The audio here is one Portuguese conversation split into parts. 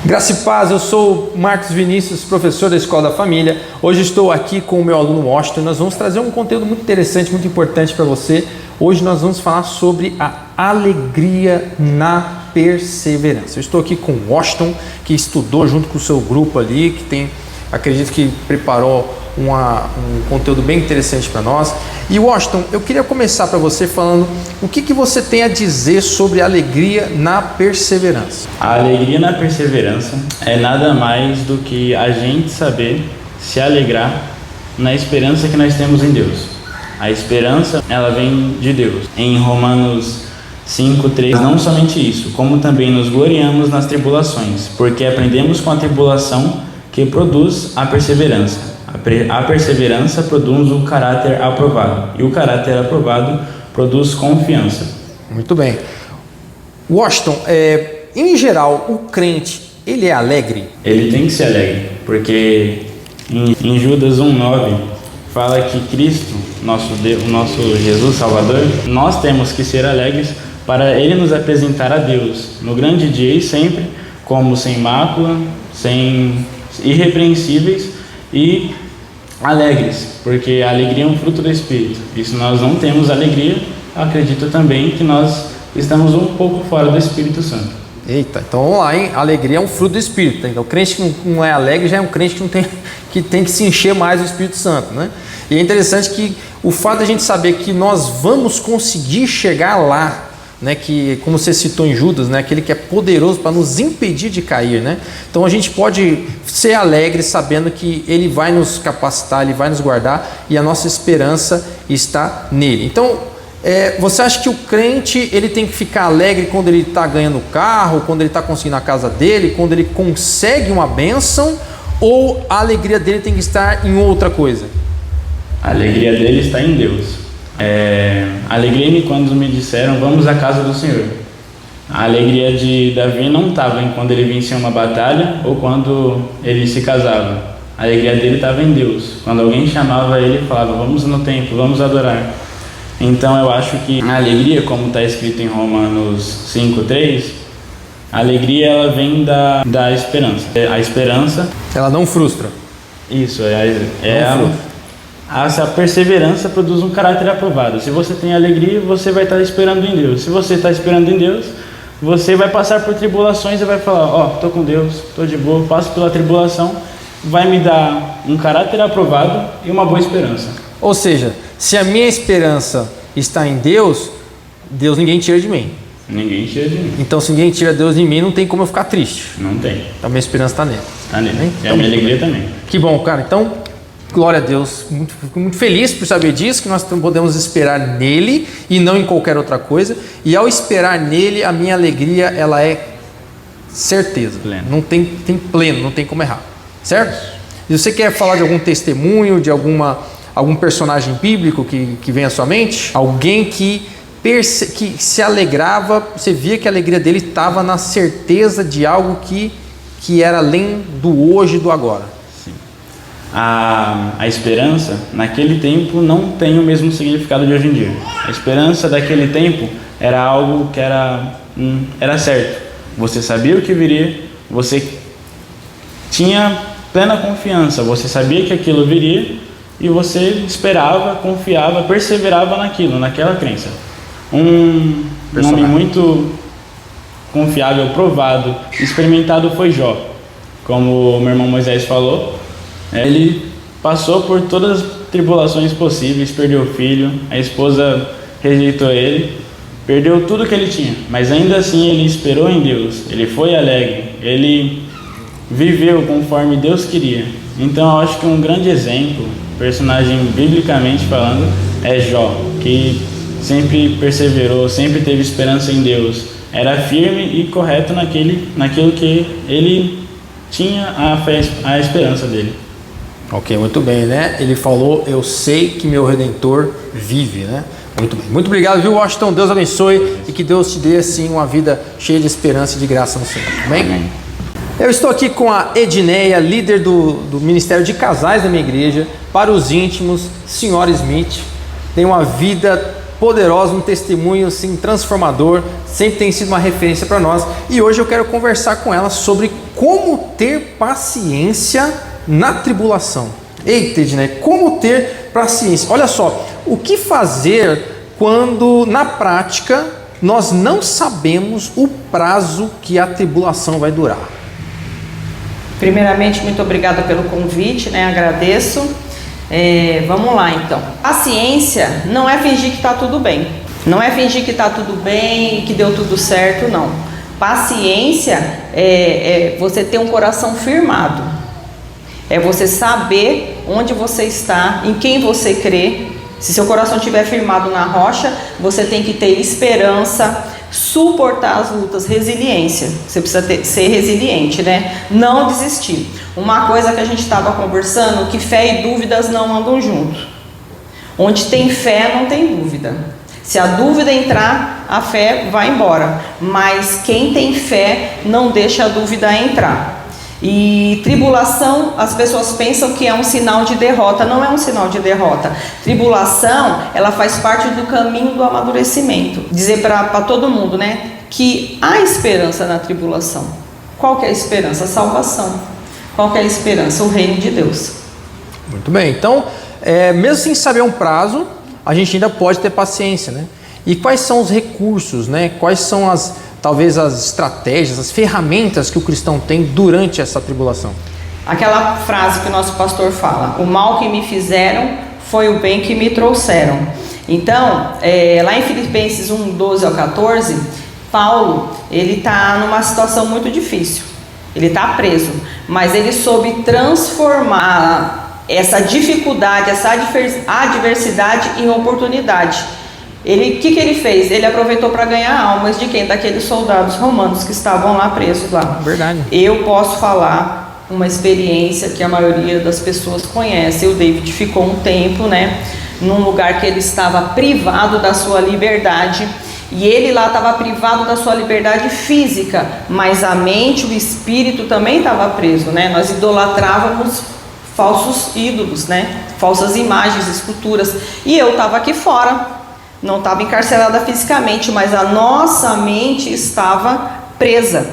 Graça e paz, eu sou Marcos Vinícius, professor da Escola da Família. Hoje estou aqui com o meu aluno Washington. Nós vamos trazer um conteúdo muito interessante, muito importante para você. Hoje nós vamos falar sobre a alegria na perseverança. Eu estou aqui com o Washington, que estudou junto com o seu grupo ali, acredito que preparou um conteúdo bem interessante para nós. E Washington, eu queria começar para você falando o que você tem a dizer sobre a alegria na perseverança. A alegria na perseverança é nada mais do que a gente saber se alegrar na esperança que nós temos em Deus. A esperança, ela vem de Deus. Em Romanos 5:3, não somente isso, como também nos gloriamos nas tribulações, porque aprendemos com a tribulação que produz a perseverança. A perseverança produz um caráter aprovado, e o caráter aprovado produz confiança. Muito bem. Washington, em geral, o crente, ele é alegre? Ele tem que ser alegre, porque em Judas 1:9 fala que Cristo, nosso Jesus Salvador, nós temos que ser alegres para Ele nos apresentar a Deus no grande dia e sempre, como sem mácula, sem irrepreensíveis e alegres, porque a alegria é um fruto do Espírito. E se nós não temos alegria, acredito também que nós estamos um pouco fora do Espírito Santo. Eita, então vamos lá, hein? A alegria é um fruto do Espírito. Então, o crente que não é alegre já é um crente que tem que se encher mais do Espírito Santo, né? E é interessante que o fato de a gente saber que nós vamos conseguir chegar lá, né, que, como você citou em Judas, né, aquele que é poderoso para nos impedir de cair, né? Então a gente pode ser alegre sabendo que Ele vai nos capacitar, Ele vai nos guardar e a nossa esperança está nele. Então, você acha que o crente ele tem que ficar alegre quando ele está ganhando carro, quando ele está conseguindo a casa dele, quando ele consegue uma bênção, ou a alegria dele tem que estar em outra coisa? A alegria dele está em Deus. Alegrei-me quando me disseram, vamos à casa do Senhor. A alegria de Davi não estava em quando ele vencia uma batalha ou quando ele se casava. A alegria dele estava em Deus. Quando alguém chamava ele e falava, vamos no templo, vamos adorar. Então eu acho que a alegria, como está escrito em Romanos 5:3, a alegria ela vem da esperança. A esperança... ela não frustra. Isso, a perseverança produz um caráter aprovado. Se você tem alegria, você vai estar esperando em Deus. Se você está esperando em Deus, você vai passar por tribulações e vai falar, estou com Deus, estou de boa, passo pela tribulação, vai me dar um caráter aprovado e uma boa esperança. Ou seja, se a minha esperança está em Deus, Deus ninguém tira de mim. Ninguém tira de mim. Então se ninguém tira Deus de mim, não tem como eu ficar triste. Não tem. Então a minha esperança está nele. Está nele. Então, a minha alegria também. Que bom, cara. Então, glória a Deus, fico muito feliz por saber disso, que nós podemos esperar nele e não em qualquer outra coisa. E ao esperar nele, a minha alegria ela é certeza, pleno. Não tem pleno, não tem como errar, certo? E você quer falar de algum testemunho, de algum personagem bíblico que vem à sua mente? Alguém que se alegrava, você via que a alegria dele estava na certeza de algo que era além do hoje e do agora. A esperança naquele tempo não tem o mesmo significado de hoje em dia. A esperança daquele tempo era algo que era certo. Você sabia o que viria, você tinha plena confiança, você sabia que aquilo viria e você esperava, confiava, perseverava naquela crença. Um nome muito confiável, provado, experimentado foi Jó. Como o meu irmão Moisés falou, ele passou por todas as tribulações possíveis, perdeu o filho, a esposa rejeitou ele, perdeu tudo que ele tinha, mas ainda assim ele esperou em Deus, ele foi alegre, ele viveu conforme Deus queria. Então eu acho que um grande exemplo, personagem biblicamente falando, é Jó, que sempre perseverou, sempre teve esperança em Deus, era firme e correto naquilo que ele tinha a esperança dele. Ok, muito bem, né? Ele falou, eu sei que meu Redentor vive, né? Muito bem. Muito obrigado, viu, Washington? Deus abençoe e que Deus te dê, assim, uma vida cheia de esperança e de graça no Senhor. Amém? Amém. Eu estou aqui com a Edneia, líder do Ministério de Casais da minha igreja, para os íntimos, Senhora Smith. Tem uma vida poderosa, um testemunho assim, transformador, sempre tem sido uma referência para nós. E hoje eu quero conversar com ela sobre como ter paciência na tribulação. Eita, Ednei, como ter paciência? Olha só, o que fazer quando na prática nós não sabemos o prazo que a tribulação vai durar? Primeiramente, muito obrigada pelo convite, agradeço. Vamos lá então. Paciência não é fingir que está tudo bem. Não é fingir que está tudo bem e que deu tudo certo, não. Paciência é você ter um coração firmado. É você saber onde você está, em quem você crê. Se seu coração estiver firmado na rocha, você tem que ter esperança, suportar as lutas, resiliência. Você precisa ser resiliente, Não desistir. Uma coisa que a gente estava conversando, que fé e dúvidas não andam juntos. Onde tem fé, não tem dúvida. Se a dúvida entrar, a fé vai embora. Mas quem tem fé, não deixa a dúvida entrar. E tribulação, as pessoas pensam que é um sinal de derrota. Não é um sinal de derrota. Tribulação, ela faz parte do caminho do amadurecimento. Dizer para todo mundo, que há esperança na tribulação. Qual que é a esperança? A salvação. Qual que é a esperança? O reino de Deus. Muito bem, então, mesmo sem saber um prazo, a gente ainda pode ter paciência, E quais são os recursos, Quais são talvez as estratégias, as ferramentas que o cristão tem durante essa tribulação? Aquela frase que o nosso pastor fala: o mal que me fizeram foi o bem que me trouxeram. Então, lá em Filipenses 1, 12 ao 14, Paulo, ele está numa situação muito difícil. Ele está preso, mas ele soube transformar essa dificuldade, essa adversidade em oportunidade. O que ele fez? Ele aproveitou para ganhar almas de quem? Daqueles soldados romanos que estavam lá presos lá. Verdade. Eu posso falar uma experiência que a maioria das pessoas conhece. O David ficou um tempo, num lugar que ele estava privado da sua liberdade. E ele lá estava privado da sua liberdade física, mas a mente, o espírito também estava preso, Nós idolatrávamos falsos ídolos, Falsas imagens, esculturas. E eu estava aqui fora. Não estava encarcerada fisicamente, mas a nossa mente estava presa.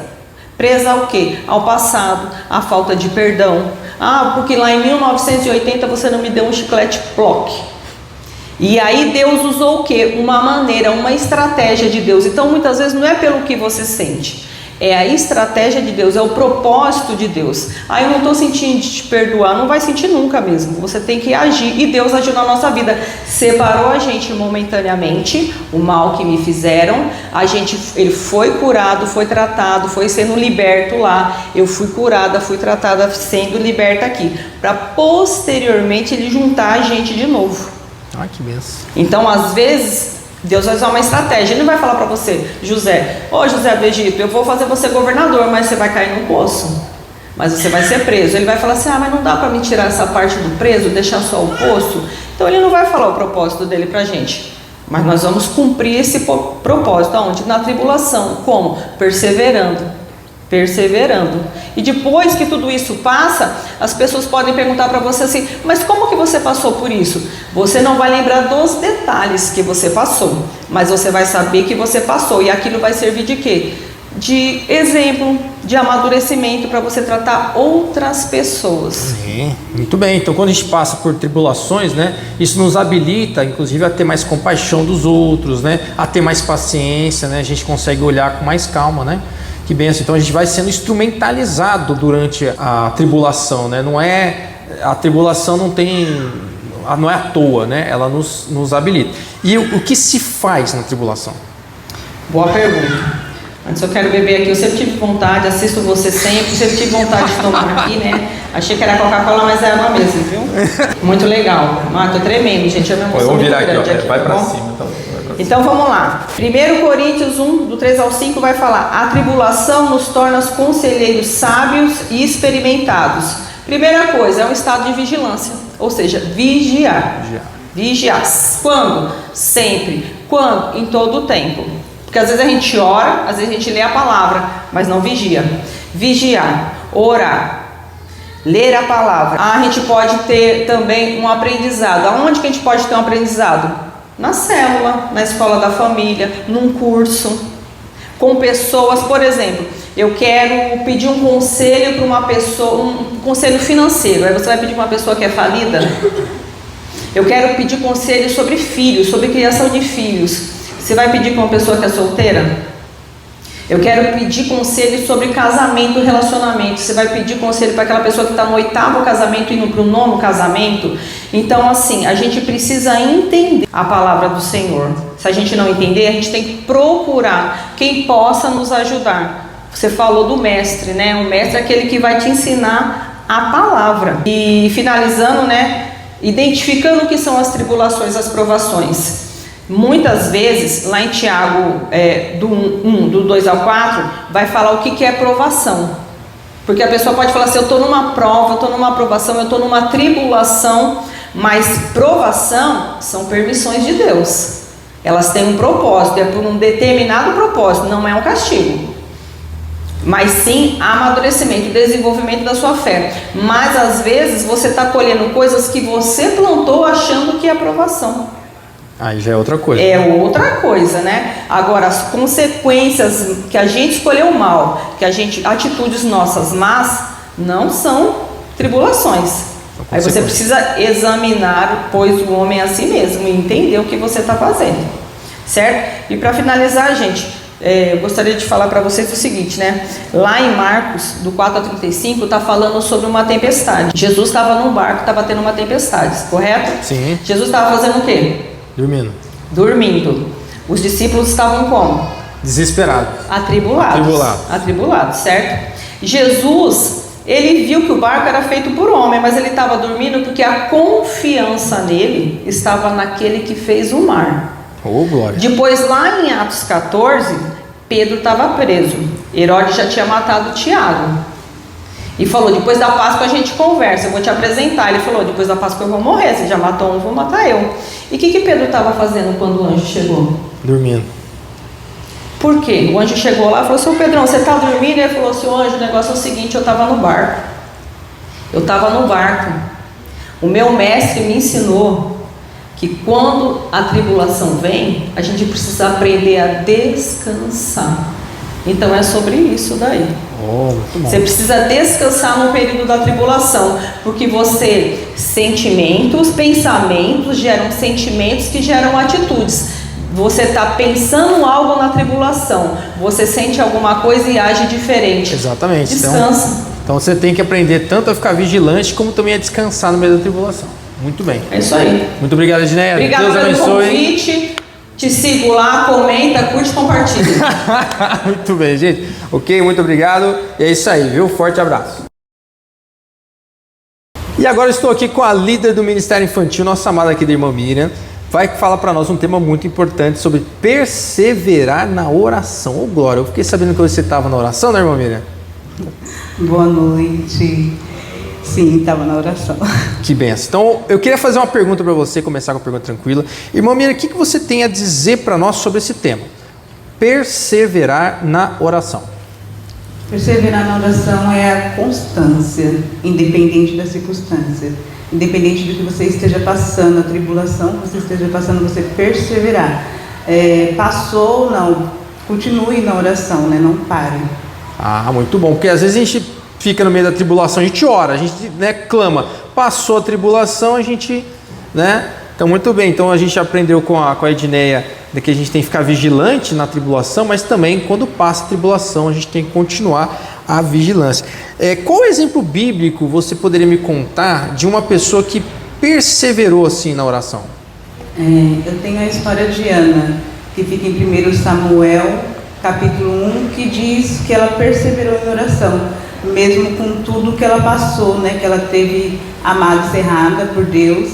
Presa ao quê? Ao passado, à falta de perdão. Porque lá em 1980 você não me deu um chiclete Plock. E aí Deus usou o quê? Uma maneira, uma estratégia de Deus. Então muitas vezes não é pelo que você sente. É a estratégia de Deus, é o propósito de Deus. Eu não estou sentindo de te perdoar. Não vai sentir nunca mesmo. Você tem que agir. E Deus agiu na nossa vida. Separou a gente momentaneamente, o mal que me fizeram. Ele foi curado, foi tratado, foi sendo liberto lá. Eu fui curada, fui tratada, sendo liberta aqui. Para posteriormente ele juntar a gente de novo. Que benção. Então às vezes Deus vai usar uma estratégia. Ele não vai falar para você: José do Egito, eu vou fazer você governador, mas você vai cair no poço, mas você vai ser preso. Ele vai falar assim: mas não dá para me tirar essa parte do preso, deixar só o poço. Então ele não vai falar o propósito dele para a gente, mas nós vamos cumprir esse propósito. Aonde? Na tribulação. Como? Perseverando. E depois que tudo isso passa, as pessoas podem perguntar para você assim: mas como que você passou por isso? Você não vai lembrar dos detalhes que você passou, mas você vai saber que você passou. E aquilo vai servir de quê? De exemplo, de amadurecimento para você tratar outras pessoas. Muito bem, então quando a gente passa por tribulações, isso nos habilita inclusive a ter mais compaixão dos outros, a ter mais paciência, a gente consegue olhar com mais calma, Que benção. Então a gente vai sendo instrumentalizado durante a tribulação, Não é, a tribulação não é à toa, Ela nos habilita. E o que se faz na tribulação? Boa pergunta. Antes eu quero beber aqui. Eu sempre tive vontade, assisto você sempre tive vontade de tomar aqui, Achei que era Coca-Cola, mas é água mesmo, viu? Muito legal. Tô tremendo, gente. Eu me emociono. Vou virar aqui, vai para tá cima, então. Então vamos lá. 1 Coríntios 1, do 3 ao 5 vai falar: a tribulação nos torna conselheiros sábios e experimentados. Primeira coisa, é um estado de vigilância, ou seja, vigiar. Quando? Sempre. Quando? Em todo o tempo. Porque às vezes a gente ora, às vezes a gente lê a palavra, mas não vigia. Vigiar, orar, ler a palavra. A gente pode ter também um aprendizado. Aonde que a gente pode ter um aprendizado? Na célula, na escola da família, num curso, com pessoas, por exemplo, eu quero pedir um conselho para uma pessoa, um conselho financeiro. Aí você vai pedir para uma pessoa que é falida? Eu quero pedir conselho sobre filhos, sobre criação de filhos. Você vai pedir para uma pessoa que é solteira? Eu quero pedir conselho sobre casamento, relacionamento. Você vai pedir conselho para aquela pessoa que está no 8º casamento indo para o 9º casamento? Então, assim, a gente precisa entender a palavra do Senhor. Se a gente não entender, a gente tem que procurar quem possa nos ajudar. Você falou do mestre, né? O mestre é aquele que vai te ensinar a palavra. E finalizando, né? Identificando o que são as tribulações, as provações. Muitas vezes, lá em Tiago, do 2 ao 4, vai falar o que é provação. Porque a pessoa pode falar assim, eu estou numa prova, eu estou numa provação, eu estou numa tribulação, mas provação são permissões de Deus. Elas têm um propósito, é por um determinado propósito, não é um castigo. Mas sim amadurecimento, desenvolvimento da sua fé. Mas às vezes você está colhendo coisas que você plantou achando que é provação. Aí já é outra coisa. É outra coisa, né? Agora, as consequências que a gente escolheu mal, atitudes nossas más, não são tribulações. Aí você precisa examinar, pois o homem é a si mesmo, e entender o que você está fazendo, certo? E para finalizar, gente, eu gostaria de falar para vocês o seguinte, né? Lá em Marcos, do 4 a 35, está falando sobre uma tempestade. Jesus estava num barco, estava tendo uma tempestade, correto? Sim. Jesus estava fazendo o quê? Dormindo. Os discípulos estavam como? Desesperados. Atribulados, certo? Jesus, ele viu que o barco era feito por homem, mas ele estava dormindo porque a confiança nele estava naquele que fez o mar. Oh, glória. Depois, lá em Atos 14, Pedro estava preso. Herodes já tinha matado Tiago. E falou, depois da Páscoa a gente conversa, eu vou te apresentar. Ele falou, depois da Páscoa eu vou morrer, você já matou um, vou matar eu. E o que Pedro estava fazendo quando o anjo chegou? Dormindo. Por quê? O anjo chegou lá e falou, seu Pedrão, você está dormindo? Ele falou, seu anjo, o negócio é o seguinte, eu estava no barco. O meu mestre me ensinou que quando a tribulação vem, a gente precisa aprender a descansar. Então é sobre isso daí. Muito bom. Você precisa descansar no período da tribulação, porque pensamentos geram sentimentos que geram atitudes. Você está pensando algo na tribulação, você sente alguma coisa e age diferente. Exatamente. Descansa. Então você tem que aprender tanto a ficar vigilante, como também a descansar no meio da tribulação. Muito bem. É isso aí. Muito obrigado, Edneia. Obrigado Deus pelo abençoe. convite. Te sigo lá, comenta, curte, compartilha. Muito bem, gente. Ok, muito obrigado. E é isso aí, viu? Forte abraço. E agora estou aqui com a líder do Ministério Infantil, nossa amada aqui da irmã Miriam. Vai falar para nós um tema muito importante sobre perseverar na oração. Ô, glória, eu fiquei sabendo que você estava na oração, né, irmã Miriam? Boa noite. Sim, estava na oração. Que benção. Então, eu queria fazer uma pergunta para você, começar com uma pergunta tranquila. Irmã Miriam, o que você tem a dizer para nós sobre esse tema? Perseverar na oração. Perseverar na oração é a constância, independente da circunstância. Independente do que você esteja passando, a tribulação que você esteja passando, você perseverar. Passou ou não, continue na oração, né? Não pare. Ah, muito bom, porque às vezes a gente fica no meio da tribulação, a gente ora, a gente, né, clama. Passou a tribulação, a gente, né? Então, muito bem. Então, a gente aprendeu com a Edneia que a gente tem que ficar vigilante na tribulação, mas também, quando passa a tribulação, a gente tem que continuar a vigilância. Qual exemplo bíblico você poderia me contar de uma pessoa que perseverou assim na oração? Eu tenho a história de Ana, que fica em 1 Samuel, capítulo 1, que diz que ela perseverou em oração, mesmo com tudo que ela passou, né? Que ela teve amada e cerrada por Deus,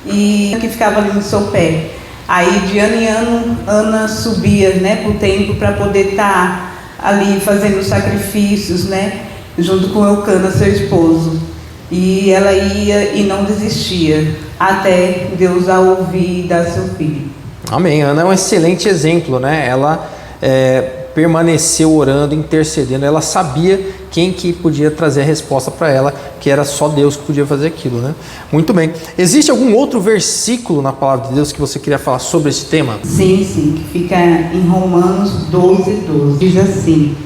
e que ficava ali no seu pé. Aí de ano em ano, Ana subia, né, para o templo para poder estar ali fazendo sacrifícios, né, junto com Eucana, seu esposo. E ela ia e não desistia, até Deus a ouvir e dar seu filho. Amém. Ana é um excelente exemplo, né? Ela permaneceu orando, intercedendo. Ela sabia quem que podia trazer a resposta para ela, que era só Deus que podia fazer aquilo, né? Muito bem. Existe algum outro versículo na palavra de Deus que você queria falar sobre esse tema? Sim, que fica em Romanos 12:12. Diz assim: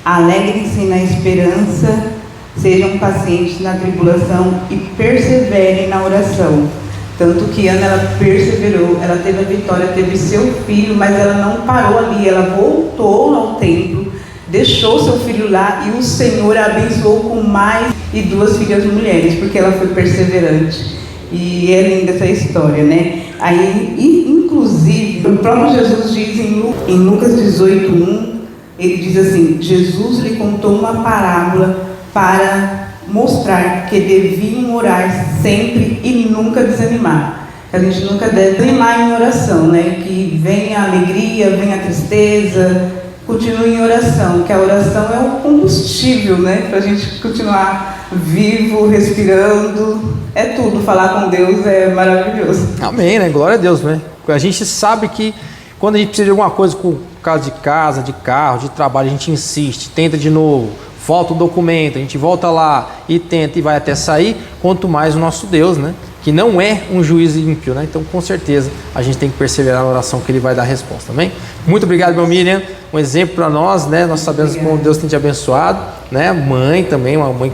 alegrem-se na esperança, sejam pacientes na tribulação e perseverem na oração. Tanto que Ana, ela perseverou, ela teve a vitória, teve seu filho, mas ela não parou ali, ela voltou ao templo, deixou seu filho lá e o Senhor a abençoou com mais e 2 filhas mulheres, porque ela foi perseverante. E é linda essa história, né? Aí, inclusive, o próprio Jesus diz em Lucas 18:1, ele diz assim: Jesus lhe contou uma parábola para mostrar que deviam orar sempre e nunca desanimar. Que a gente nunca deve desanimar em oração, né? Que venha a alegria, venha a tristeza, continue em oração, que a oração é o combustível, né? Para a gente continuar vivo, respirando, é tudo. Falar com Deus é maravilhoso. Amém, né? Glória a Deus, né? A gente sabe que quando a gente precisa de alguma coisa, por causa de casa, de carro, de trabalho, a gente insiste, tenta de novo, volta o documento, a gente volta lá e tenta e vai até sair, quanto mais o nosso Deus, né? Que não é um juiz ímpio, né? Então, com certeza, a gente tem que perseverar na oração que Ele vai dar a resposta, amém? Muito obrigado, meu Miriam. Um exemplo para nós, né? Nós sabemos como Deus tem te abençoado, né? Mãe também, uma mãe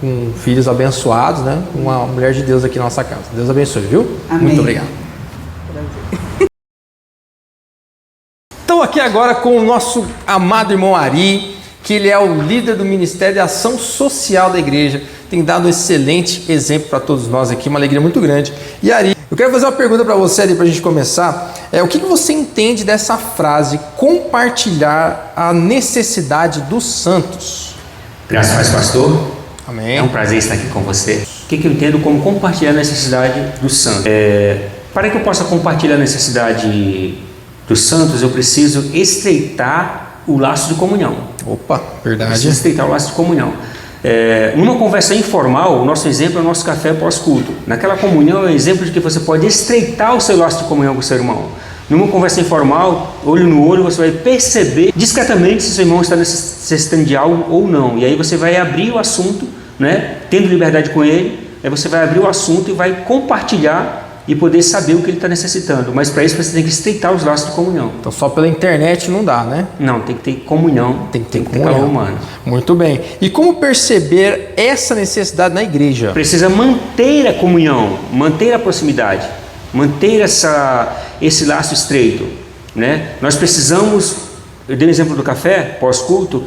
com filhos abençoados, né? Uma mulher de Deus aqui na nossa casa. Deus abençoe, viu? Amém. Muito obrigado. Estou aqui agora com o nosso amado irmão Ari, que ele é o líder do Ministério de Ação Social da igreja, tem dado um excelente exemplo para todos nós aqui, uma alegria muito grande. E Ari, eu quero fazer uma pergunta para você, Ari, para a gente começar. O que você entende dessa frase, compartilhar a necessidade dos santos? Graças a Deus, pastor. Amém. É um prazer estar aqui com você. O que eu entendo como compartilhar a necessidade dos santos? Para que eu possa compartilhar a necessidade dos santos, eu preciso estreitar o laço de comunhão. Opa, verdade. Preciso estreitar o laço de comunhão. Numa conversa informal, o nosso exemplo é o nosso café pós-culto. Naquela comunhão é um exemplo de que você pode estreitar o seu laço de comunhão com o seu irmão. Numa conversa informal, olho no olho, você vai perceber discretamente se seu irmão está necessitando de algo ou não. E aí você vai abrir o assunto, né? Tendo liberdade com ele, aí você vai abrir o assunto e vai compartilhar e poder saber o que ele está necessitando. Mas para isso você tem que estreitar os laços de comunhão. Então só pela internet não dá, né? Não, tem que ter comunhão. Tem que ter comunhão. calor Humano. Muito bem. E como perceber essa necessidade na igreja? Precisa manter a comunhão, manter a proximidade, manter esse laço estreito, né? Nós precisamos, eu dei o exemplo do café pós-culto,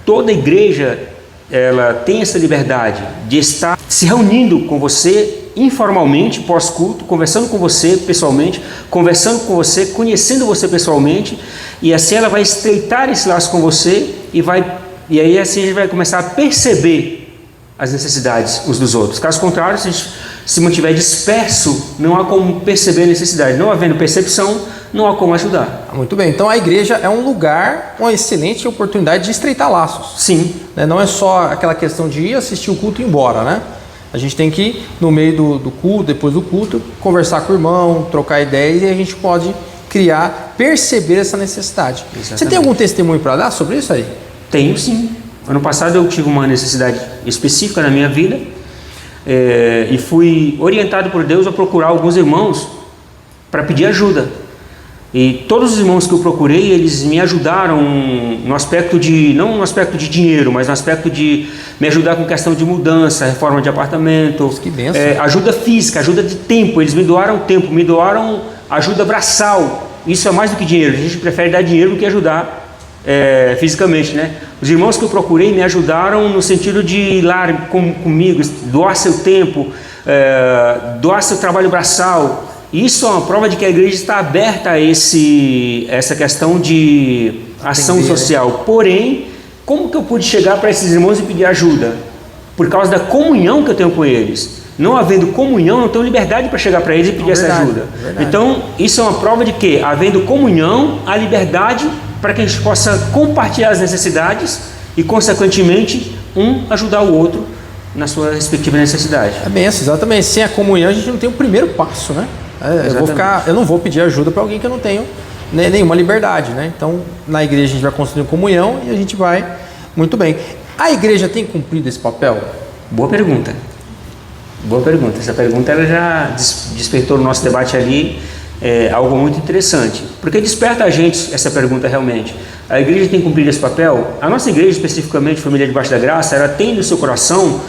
toda igreja ela tem essa liberdade de estar se reunindo com você informalmente, pós-culto, conversando com você pessoalmente, conversando com você, conhecendo você pessoalmente, e assim ela vai estreitar esse laço com você e aí assim a gente vai começar a perceber as necessidades uns dos outros. Caso contrário, se a gente se mantiver disperso, não há como perceber a necessidade. Não havendo percepção, não há como ajudar. Muito bem, então a igreja é um lugar, uma excelente oportunidade de estreitar laços. Sim. Não é só aquela questão de ir assistir o culto e ir embora, né? A gente tem que ir no meio do culto, depois do culto, conversar com o irmão, trocar ideias, e a gente pode perceber essa necessidade. Exatamente. Você tem algum testemunho para dar sobre isso aí? Tenho sim. Ano passado eu tive uma necessidade específica na minha vida e fui orientado por Deus a procurar alguns irmãos para pedir ajuda. E todos os irmãos que eu procurei, eles me ajudaram no aspecto de, não no aspecto de dinheiro, mas no aspecto de me ajudar com questão de mudança, reforma de apartamento, que bênção. Ajuda física, ajuda de tempo. Eles me doaram tempo, me doaram ajuda braçal. Isso é mais do que dinheiro. A gente prefere dar dinheiro do que ajudar fisicamente, né? Os irmãos que eu procurei me ajudaram no sentido de ir lá comigo, doar seu tempo, doar seu trabalho braçal. Isso é uma prova de que a igreja está aberta a essa questão de ação social. Né? Porém, como que eu pude chegar para esses irmãos e pedir ajuda? Por causa da comunhão que eu tenho com eles. Não havendo comunhão, não tenho liberdade para chegar para eles e pedir essa ajuda. Então, isso é uma prova de que, havendo comunhão, há liberdade para que a gente possa compartilhar as necessidades e, consequentemente, ajudar o outro na sua respectiva necessidade. É bem isso, exatamente. Sem a comunhão, a gente não tem o primeiro passo, né? Eu não vou pedir ajuda para alguém que eu não tenho nenhuma liberdade, né? Então, na igreja a gente vai construindo comunhão e a gente vai muito bem. A igreja tem cumprido esse papel? Boa pergunta. Boa pergunta. Essa pergunta ela já despertou no nosso debate ali algo muito interessante. Porque desperta a gente essa pergunta realmente. A igreja tem cumprido esse papel? A nossa igreja, especificamente, Família Debaixo da Graça, ela tem no seu coração,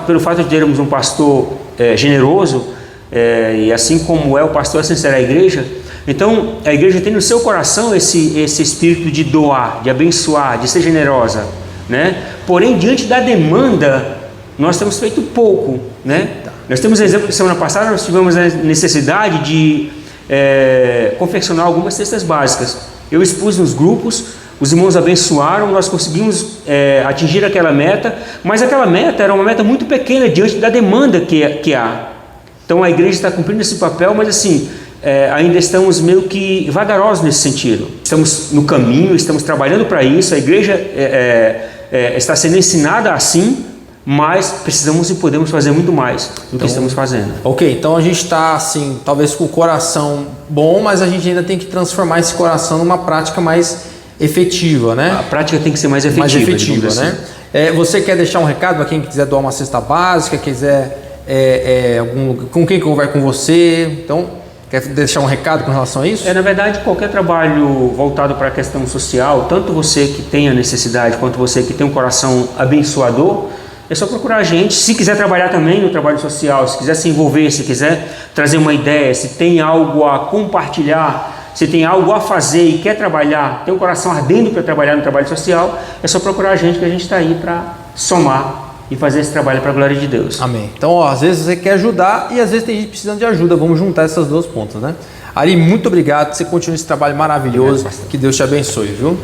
pelo fato de termos um pastor generoso, e assim como é o pastor, assim será a igreja. Então, a igreja tem no seu coração esse espírito de doar, de abençoar, de ser generosa, né? Porém, diante da demanda, nós temos feito pouco, né? Nós temos exemplo, semana passada nós tivemos a necessidade de confeccionar algumas cestas básicas. Eu expus nos grupos, os irmãos abençoaram, nós conseguimos atingir aquela meta, mas aquela meta era uma meta muito pequena diante da demanda que há. Então, a igreja está cumprindo esse papel, mas assim, ainda estamos meio que vagarosos nesse sentido. Estamos no caminho, estamos trabalhando para isso, a igreja está sendo ensinada assim, mas precisamos e podemos fazer muito mais do que estamos fazendo. Ok, então a gente está assim, talvez com o coração bom, mas a gente ainda tem que transformar esse coração numa prática mais efetiva, né? A prática tem que ser mais efetiva. Mais efetiva, né? Assim. Você quer deixar um recado para quem quiser doar uma cesta básica, quiser com quem vai com você? Então, quer deixar um recado com relação a isso? Na verdade, qualquer trabalho voltado para a questão social, tanto você que tem a necessidade, quanto você que tem um coração abençoador, é só procurar a gente. Se quiser trabalhar também no trabalho social, se quiser se envolver, se quiser trazer uma ideia, se tem algo a compartilhar, se tem algo a fazer e quer trabalhar, tem um coração ardendo para trabalhar no trabalho social, é só procurar a gente, que a gente está aí para somar e fazer esse trabalho para a glória de Deus. Amém. Então, às vezes você quer ajudar e às vezes tem gente precisando de ajuda. Vamos juntar essas duas pontas, né? Ari, muito obrigado. Você continua esse trabalho maravilhoso. Que Deus te abençoe, viu?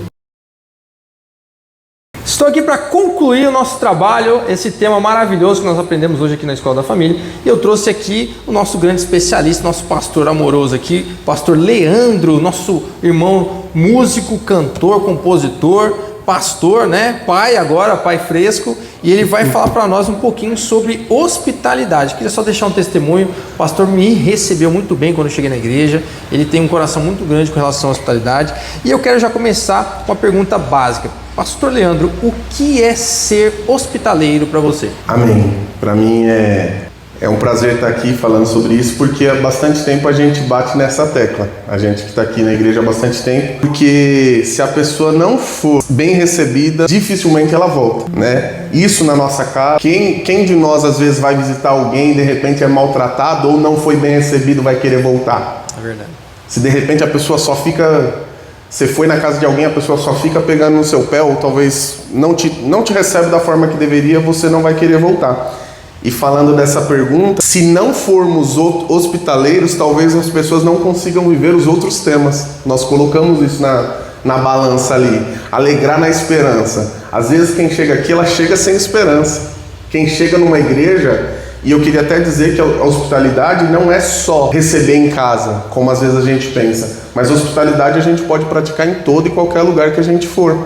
Estou aqui para concluir o nosso trabalho, esse tema maravilhoso que nós aprendemos hoje aqui na Escola da Família. E eu trouxe aqui o nosso grande especialista, nosso pastor amoroso aqui, pastor Leandro, nosso irmão músico, cantor, compositor, pastor, né? Pai agora, pai fresco. E ele vai falar para nós um pouquinho sobre hospitalidade. Queria só deixar um testemunho. O pastor me recebeu muito bem quando eu cheguei na igreja. Ele tem um coração muito grande com relação à hospitalidade. E eu quero já começar com uma pergunta básica. Pastor Leandro, o que é ser hospitaleiro para você? Amém. Para mim é um prazer estar aqui falando sobre isso, porque há bastante tempo a gente bate nessa tecla. A gente que está aqui na igreja há bastante tempo, porque se a pessoa não for bem recebida, dificilmente ela volta, né? Isso na nossa casa. Quem de nós às vezes vai visitar alguém e de repente é maltratado ou não foi bem recebido, vai querer voltar? É verdade. Se de repente a pessoa só fica... Você foi na casa de alguém, a pessoa só fica pegando no seu pé, ou talvez não te recebe da forma que deveria, você não vai querer voltar. E falando dessa pergunta, se não formos hospitaleiros, talvez as pessoas não consigam viver os outros temas. Nós colocamos isso na balança ali. Alegrar na esperança. Às vezes quem chega aqui, ela chega sem esperança. Quem chega numa igreja... E eu queria até dizer que a hospitalidade não é só receber em casa, como às vezes a gente pensa, mas a hospitalidade a gente pode praticar em todo e qualquer lugar que a gente for.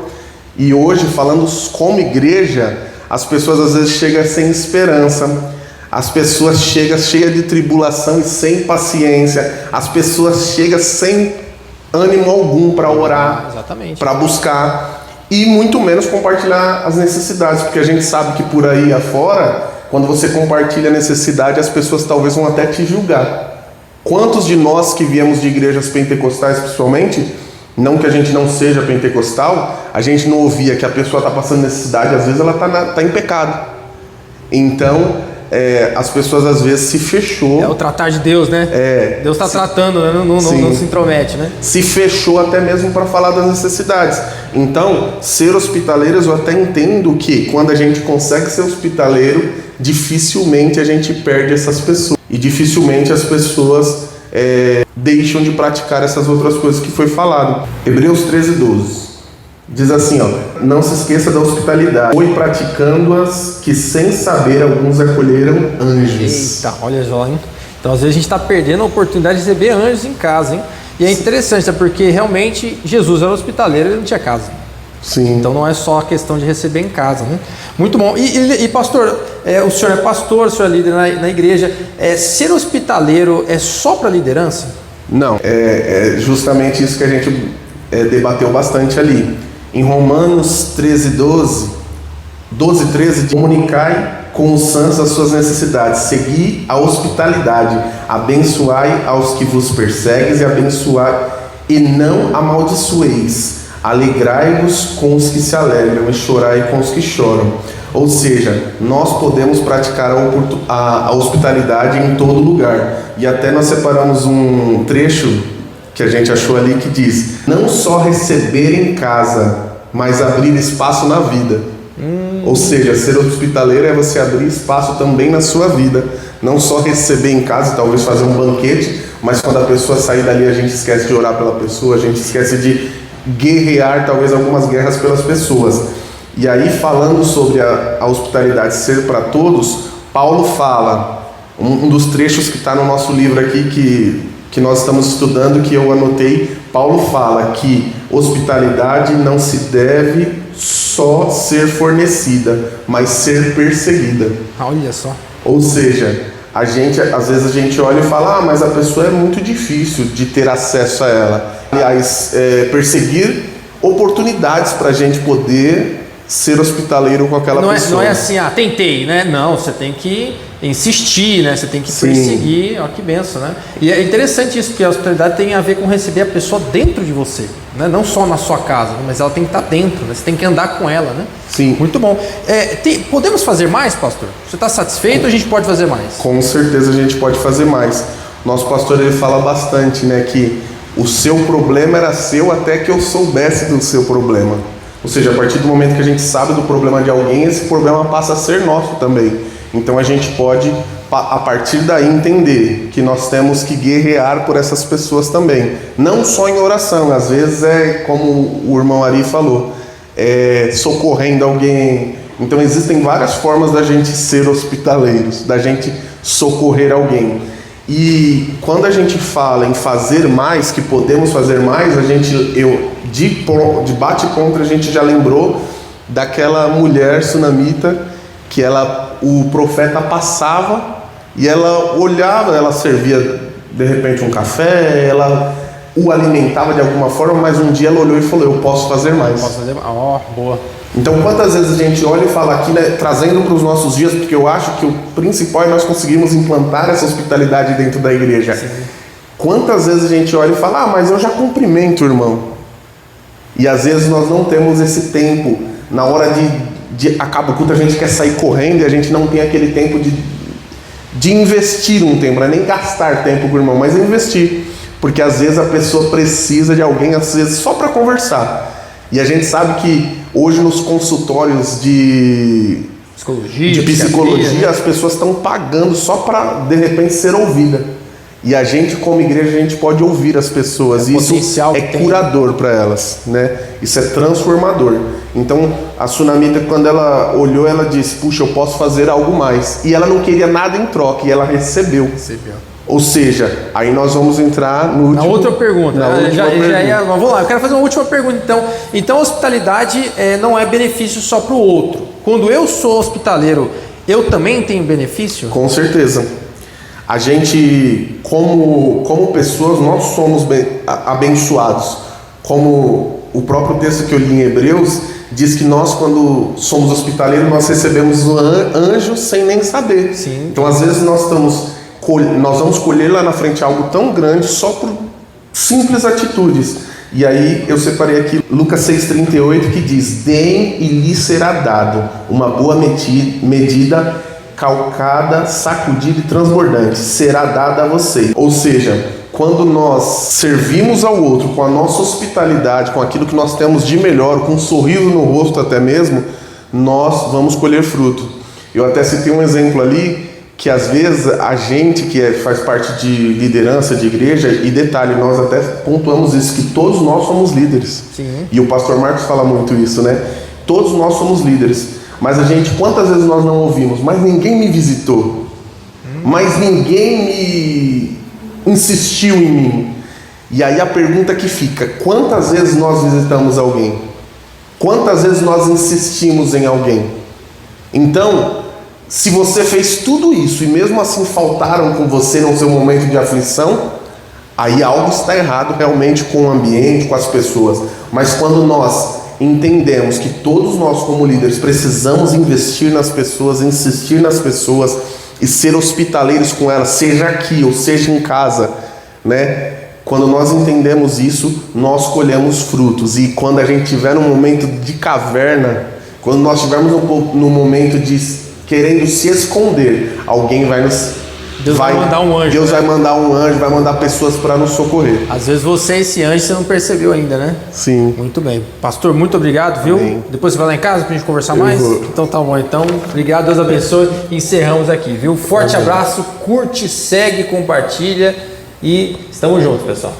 E hoje, falando como igreja, as pessoas às vezes chegam sem esperança, as pessoas chegam cheias de tribulação e sem paciência, as pessoas chegam sem ânimo algum para orar, para buscar, e muito menos compartilhar as necessidades, porque a gente sabe que por aí afora... Quando você compartilha a necessidade, as pessoas talvez vão até te julgar. Quantos de nós que viemos de igrejas pentecostais, principalmente, não que a gente não seja pentecostal, a gente não ouvia que a pessoa está passando necessidade, às vezes ela está em pecado. Então, as pessoas às vezes se fechou. É o tratar de Deus, né? Deus está tratando, né? Não se intromete, né? Se fechou até mesmo para falar das necessidades. Então, ser hospitaleiros, eu até entendo que quando a gente consegue ser hospitaleiro, dificilmente a gente perde essas pessoas. E dificilmente as pessoas deixam de praticar essas outras coisas que foi falado. Hebreus 13:12 diz assim, não se esqueça da hospitalidade, foi praticando-as que sem saber alguns acolheram anjos. Eita, olha só, hein? Então às vezes a gente está perdendo a oportunidade de receber anjos em casa, hein? E é interessante, porque realmente Jesus era hospitaleiro, ele não tinha casa. Sim. Então não é só a questão de receber em casa, né? Muito bom. E pastor, o senhor é pastor, o senhor é líder na igreja. Ser hospitaleiro é só para liderança? Não, é justamente isso que a gente debateu bastante ali. Em Romanos 12:13, comunicai com os santos as suas necessidades, segui a hospitalidade, abençoai aos que vos perseguem e abençoai e não amaldiçoeis, alegrai-vos com os que se alegram e chorai com os que choram. Ou seja, nós podemos praticar a hospitalidade em todo lugar. E até nós separamos um trecho que a gente achou ali que diz: não só receber em casa, mas abrir espaço na vida. Ou seja, ser hospitaleiro é você abrir espaço também na sua vida. Não só receber em casa, talvez fazer um banquete, mas quando a pessoa sair dali a gente esquece de orar pela pessoa, a gente esquece de guerrear talvez algumas guerras pelas pessoas. E aí, falando sobre a hospitalidade ser para todos, Paulo fala, um dos trechos que está no nosso livro aqui, que nós estamos estudando, que eu anotei, Paulo fala que hospitalidade não se deve só ser fornecida, mas ser perseguida. Olha só. Ou seja, às vezes a gente olha e fala, mas a pessoa é muito difícil de ter acesso a ela. Aliás, perseguir oportunidades para a gente poder ser hospitaleiro com aquela pessoa. Não é assim, tentei, né? Não, você tem que insistir, né? Você tem que perseguir. Ó, que benção, né? E é interessante isso, porque a hospitalidade tem a ver com receber a pessoa dentro de você, né? Não só na sua casa, mas ela tem que estar dentro, né? Você tem que andar com ela, né? Sim. Muito bom. Podemos fazer mais, pastor? Você está satisfeito ou a gente pode fazer mais? Com certeza a gente pode fazer mais. Nosso pastor, ele fala bastante, né? Que o seu problema era seu até que eu soubesse do seu problema. Ou seja, a partir do momento que a gente sabe do problema de alguém, esse problema passa a ser nosso também. Então a gente pode, a partir daí, entender que nós temos que guerrear por essas pessoas também. Não só em oração, às vezes é como o irmão Ari falou, socorrendo alguém. Então existem várias formas da gente ser hospitaleiros, da gente socorrer alguém. E quando a gente fala em fazer mais, que podemos fazer mais, de bate contra a gente já lembrou daquela mulher sunamita que o profeta passava e ela olhava, ela servia de repente um café, ela o alimentava de alguma forma, mas um dia ela olhou e falou: eu posso fazer mais. Posso fazer mais? Boa. Então, quantas vezes a gente olha e fala aqui, né, trazendo para os nossos dias, porque eu acho que o principal é nós conseguirmos implantar essa hospitalidade dentro da igreja. Sim. Quantas vezes a gente olha e fala: mas eu já cumprimento o irmão. E às vezes nós não temos esse tempo. Na hora de acaba o culto, a gente quer sair correndo e a gente não tem aquele tempo de investir um tempo, não é nem gastar tempo com o irmão, mas investir. Porque às vezes a pessoa precisa de alguém, às vezes só para conversar. E a gente sabe que hoje nos consultórios de psicologia, as pessoas estão pagando só para de repente ser ouvida. E a gente, como igreja, a gente pode ouvir as pessoas. E isso é curador para elas, né? Isso é transformador. Então, a sunamita, quando ela olhou, ela disse: puxa, eu posso fazer algo mais. E ela não queria nada em troca, e ela recebeu. Ou seja, aí nós vamos entrar no último... Na outra pergunta. Vamos lá, eu quero fazer uma última pergunta então. Então, a hospitalidade não é benefício só para o outro. Quando eu sou hospitaleiro, eu também tenho benefício? Com certeza. A gente, como pessoas, nós somos abençoados. Como o próprio texto que eu li em Hebreus diz que nós, quando somos hospitaleiros, nós recebemos anjos sem nem saber. Sim. Então, às vezes, nós vamos colher lá na frente algo tão grande só por simples atitudes. E aí eu separei aqui Lucas 6,38, que diz: deem e lhe será dado uma boa medida, calcada, sacudida e transbordante, será dada a vocês. Ou seja, quando nós servimos ao outro com a nossa hospitalidade, com aquilo que nós temos de melhor, com um sorriso no rosto até mesmo, nós vamos colher fruto. Eu até citei um exemplo ali, que às vezes a gente que faz parte de liderança de igreja, e detalhe, nós até pontuamos isso, que todos nós somos líderes. Sim. E o pastor Marcos fala muito isso, né? Todos nós somos líderes. Mas a gente, quantas vezes nós não ouvimos: mas ninguém me visitou, mas ninguém me insistiu em mim. E aí a pergunta que fica: quantas vezes nós visitamos alguém? Quantas vezes nós insistimos em alguém? Então, se você fez tudo isso e mesmo assim faltaram com você no seu momento de aflição, aí algo está errado realmente com o ambiente, com as pessoas. Mas quando nós entendemos que todos nós como líderes precisamos investir nas pessoas, insistir nas pessoas e ser hospitaleiros com elas, seja aqui ou seja em casa, né? Quando nós entendemos isso, nós colhemos frutos. E quando a gente tiver num momento de caverna, quando nós estivermos no momento de querendo se esconder, alguém vai nos... Deus vai mandar um anjo. Deus vai mandar um anjo, vai mandar pessoas para nos socorrer. Às vezes você é esse anjo, você não percebeu ainda, né? Sim. Muito bem. Pastor, muito obrigado, viu? Amém. Depois você vai lá em casa pra gente conversar mais? Vou. Então tá bom. Então, obrigado, Deus abençoe. Encerramos aqui, viu? Forte abraço, curte, segue, compartilha e estamos juntos, pessoal.